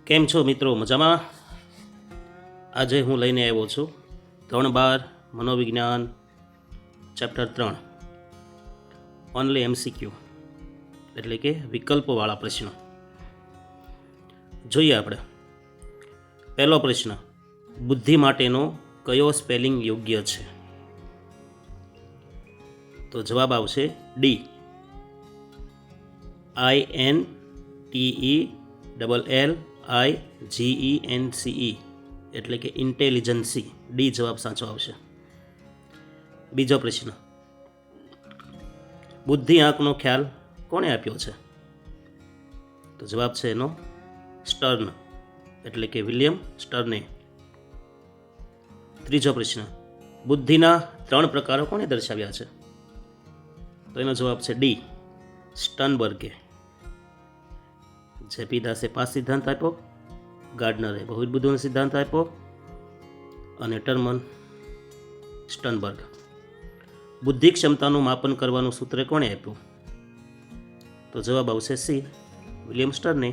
કેમ છો મિત્રો? મજામાં? આજે હું લઈને આવ્યો છું 3/12 મનોવિજ્ઞાન ચેપ્ટર 3 ઓનલી MCQ એટલે કે વિકલ્પોવાળા પ્રશ્નો. જોઈએ આપણે. પહેલો પ્રશ્ન, બુદ્ધિ માટેનો કયો સ્પેલિંગ યોગ્ય છે? તો જવાબ આવશે ડી, INTELLIGENCE એટલે કે ઇન્ટેલિજન્સી. ડી જવાબ સાચો આવશે. બીજો પ્રશ્ન, બુદ્ધિ આંકનો ખ્યાલ કોણે આપ્યો છે? તો જવાબ છે એનો સ્ટર્ન એટલે કે વિલિયમ સ્ટર્ને. ત્રીજો પ્રશ્ન, બુદ્ધિના 3 પ્રકારો કોણે દર્શાવ્યા છે? તો એનો જવાબ છે ડી, સ્ટર્નબર્ગે. જેપી દાસે 5 સિદ્ધાંત આપ્યો, ગાર્ડનરે બહુવિધ બુદ્ધિનો સિદ્ધાંત આપ્યો અને ટર્મન સ્ટર્નબર્ગ. બુદ્ધિ ક્ષમતાનું માપન કરવાનું સૂત્ર કોણે આપ્યું? તો જવાબ આવશે સી, વિલિયમ સ્ટર્ને.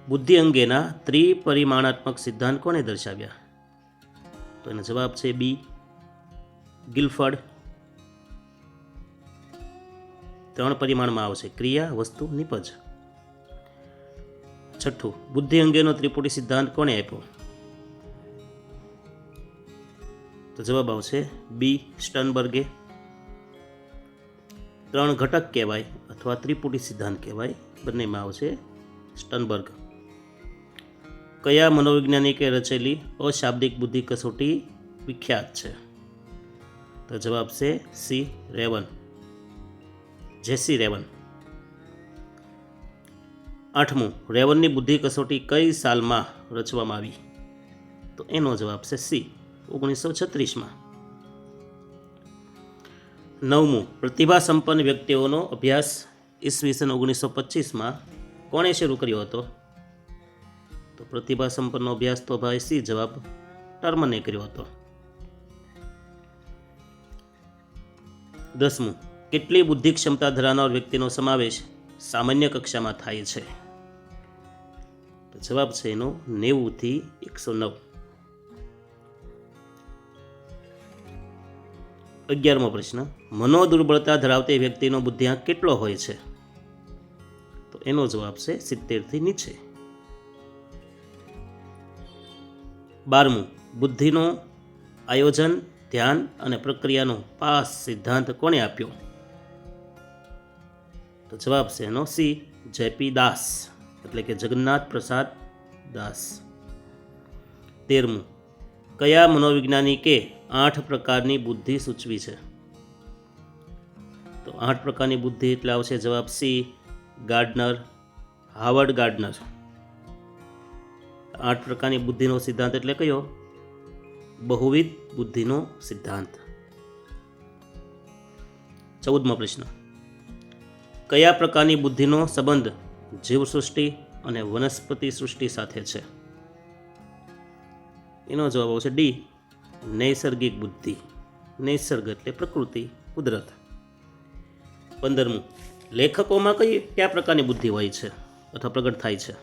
બુદ્ધિ અંગેના ત્રિપરિમાણાત્મક સિદ્ધાંત કોણે દર્શાવ્યા? તો એનો જવાબ છે બી, ગિલફર્ડ. 3 પરિમાણમાં આવશે ક્રિયા, વસ્તુ, નિપજ. છઠ્ઠું, બુદ્ધિ અંગેનો ત્રિપુટી સિદ્ધાંત કોણે આપ્યો? તો જવાબ આવશે બી, સ્ટર્નબર્ગે. 3 ઘટક કહેવાય અથવા ત્રિપુટી સિદ્ધાંત કહેવાય, બંનેમાં આવશે સ્ટર્નબર્ગ. કયા મનોવૈજ્ઞાનિકે રચેલી અશાબ્દિક બુદ્ધિ કસોટી વિખ્યાત છે? તો જવાબ છે સી, રેવન, જેસી રેવન. 8મું, રેવનની બુદ્ધિ કસોટી કઈ સાલમાં રચવામાં આવી? તો એનો જવાબ છે સી, 1936માં. 9મું, પ્રતિભા સંપન્ન વ્યક્તિઓનો અભ્યાસ ઈસવીસન 1925માં કોણે શરૂ કર્યો હતો? તો પ્રતિભા સંપન્નનો અભ્યાસ તો ભાઈ સી જવાબ, ટર્મને કર્યો હતો. 10મું, કેટલી બુદ્ધિ ક્ષમતા ધરાવનાર વ્યક્તિનો સમાવેશ સામાન્ય કક્ષામાં થાય છે? તો જવાબ છે એનો 90 થી 109. 11મો પ્રશ્ન, મનોદુર્બળતા ધરાવતી વ્યક્તિનો બુદ્ધિઆંક કેટલો હોય છે? તો એનો જવાબ છે 70 થી નીચે. 12મું, બુદ્ધિનો આયોજન, ધ્યાન અને પ્રક્રિયાનો પાસ સિદ્ધાંત કોણે આપ્યો? તો જવાબ છે એનો સી, જેપી દાસ એટલે કે જગન્નાથ પ્રસાદ દાસ. 13મું, કયા મનોવૈજ્ઞાનિકે 8 પ્રકારની બુદ્ધિ સૂચવી છે? તો 8 પ્રકારની બુદ્ધિ એટલે આવશે જવાબ સી, ગાર્ડનર, હાવર્ડ ગાર્ડનર. 8 પ્રકારની બુદ્ધિનો સિદ્ધાંત એટલે કયો? બહુવિધ બુદ્ધિનો સિદ્ધાંત. 14મો પ્રશ્ન, કયા પ્રકારની બુદ્ધિનો સંબંધ જીવસૃષ્ટિ અને વનસ્પતિ સૃષ્ટિ સાથે છે? એનો જવાબ આવશે ડી, નૈસર્ગિક બુદ્ધિ. નૈસર્ગ એટલે પ્રકૃતિ, કુદરત. 15મું, લેખકોમાં કયા પ્રકારની બુદ્ધિ હોય છે અથવા પ્રગટ થાય છે?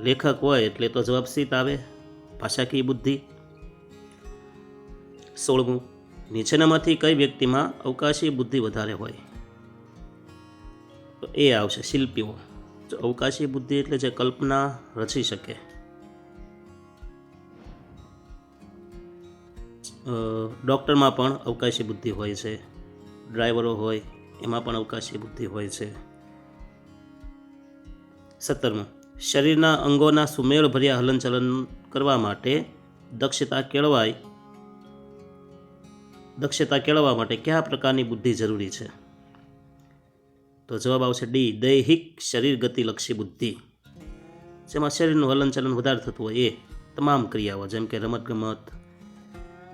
લેખક હોય એટલે તો જવાબ સી આવે, ભાષાકીય બુદ્ધિ. 16મું, નીચેનામાંથી કઈ વ્યક્તિમાં અવકાશી બુદ્ધિ વધારે હોય? તો એ આવશે શિલ્પીઓ. જો અવકાશી બુદ્ધિ એટલે જે કલ્પના રચી શકે. ડૉક્ટરમાં પણ અવકાશી બુદ્ધિ હોય છે, ડ્રાઈવરો હોય એમાં પણ અવકાશી બુદ્ધિ હોય છે. 17મું, શરીરના અંગોના સુમેળભર્યા હલનચલન કરવા માટે દક્ષતા કેળવવા માટે કયા પ્રકારની બુદ્ધિ જરૂરી છે? તો જવાબ આવશે ડી, દૈહિક શરીર ગતિલક્ષી બુદ્ધિ, જેમાં શરીરનું હલનચલન વધારે થતું હોય એ તમામ ક્રિયાઓ, જેમ કે રમતગમત,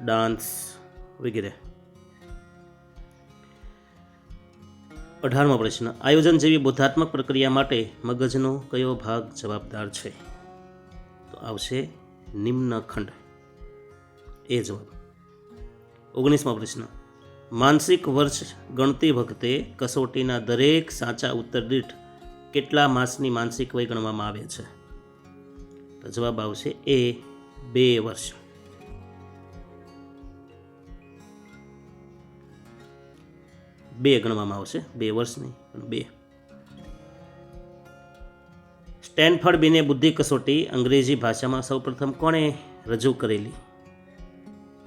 ડાન્સ વગેરે. 18મો પ્રશ્ન, આયોજન જેવી બોધાત્મક પ્રક્રિયા માટે મગજનો કયો ભાગ જવાબદાર છે? તો આવશે નિમ્ન ખંડ, એ જવાબ. 19મો પ્રશ્ન, માનસિક વર્ષ ગણતી વખતે કસોટીના દરેક સાચા ઉત્તર દીઠ કેટલા માસની માનસિક વય ગણવામાં આવે છે? તો જવાબ આવશે એ 2 વર્ષ. બે ગણવામાં આવશે, 2 વર્ષ નહીં પણ 2. સ્ટેનફર્ડ બીને બુદ્ધિ કસોટી અંગ્રેજી ભાષામાં સૌપ્રથમ કોણે રજૂ કરેલી?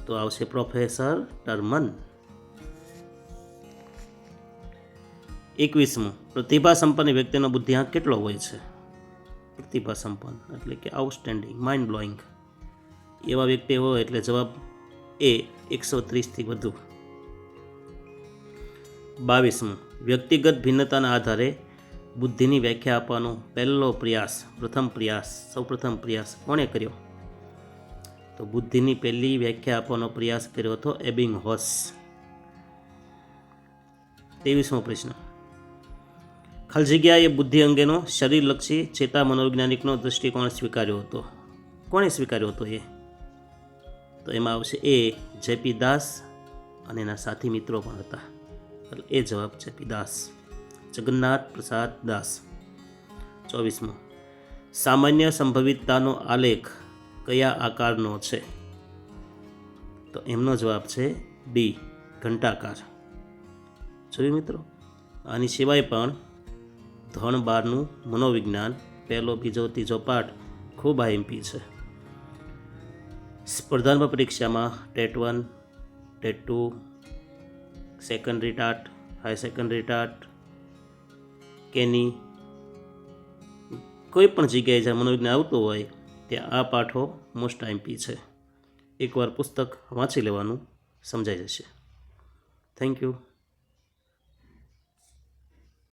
તો આવશે પ્રોફેસર ટર્મન. 21. પ્રતિભા સંપન્ન વ્યક્તિનો બુદ્ધિઆંક કેટલો હોય છે? પ્રતિભા સંપન્ન એટલે કે આઉટસ્ટેન્ડિંગ, માઇન્ડ બ્લોઈંગ એવા વ્યક્તિ હોય એટલે જવાબ એ 130થી વધુ. 22. વ્યક્તિગત ભિન્નતાના આધારે બુદ્ધિની વ્યાખ્યા આપવાનો સૌપ્રથમ પ્રયાસ કોણે કર્યો? તો બુદ્ધિની પહેલી વ્યાખ્યા આપવાનો પ્રયાસ કર્યો હતો એબિંગહોસ. 23મો પ્રશ્ન. ખાલી જગ્યા એ બુદ્ધિ અંગેનો શરીરલક્ષી ચેતા મનોવૈજ્ઞાનિકનો દૃષ્ટિકોણ સ્વીકાર્યો હતો. કોણે સ્વીકાર્યો હતો એ? તો એમાં આવશે એ જેપી દાસ અને એના સાથી મિત્રો પણ હતા. એ જવાબ જેપી દાસ, જગન્નાથ પ્રસાદ દાસ. 24મો. સામાન્ય સંભવિતતાનો આલેખ કયા આકારનો છે? તો એમનો જવાબ છે ડી, ઘંટાકાર. જોયું મિત્રો? આની સિવાય પણ ધોરણ 12નું મનોવિજ્ઞાન પહેલો, બીજો, ત્રીજો પાઠ ખૂબ આઈએમપી છે. સ્પર્ધાત્મક પરીક્ષામાં TET 1, TET 2, secondary TAT, high secondary TAT, કેની કોઈ પણ જગ્યાએ જ્યાં મનોવિજ્ઞાન આવતું હોય ત્યાં આ પાઠો મોસ્ટ આઈએમપી છે. એકવાર પુસ્તક વાંચી લેવાનું, સમજાઈ જશે. Thank you.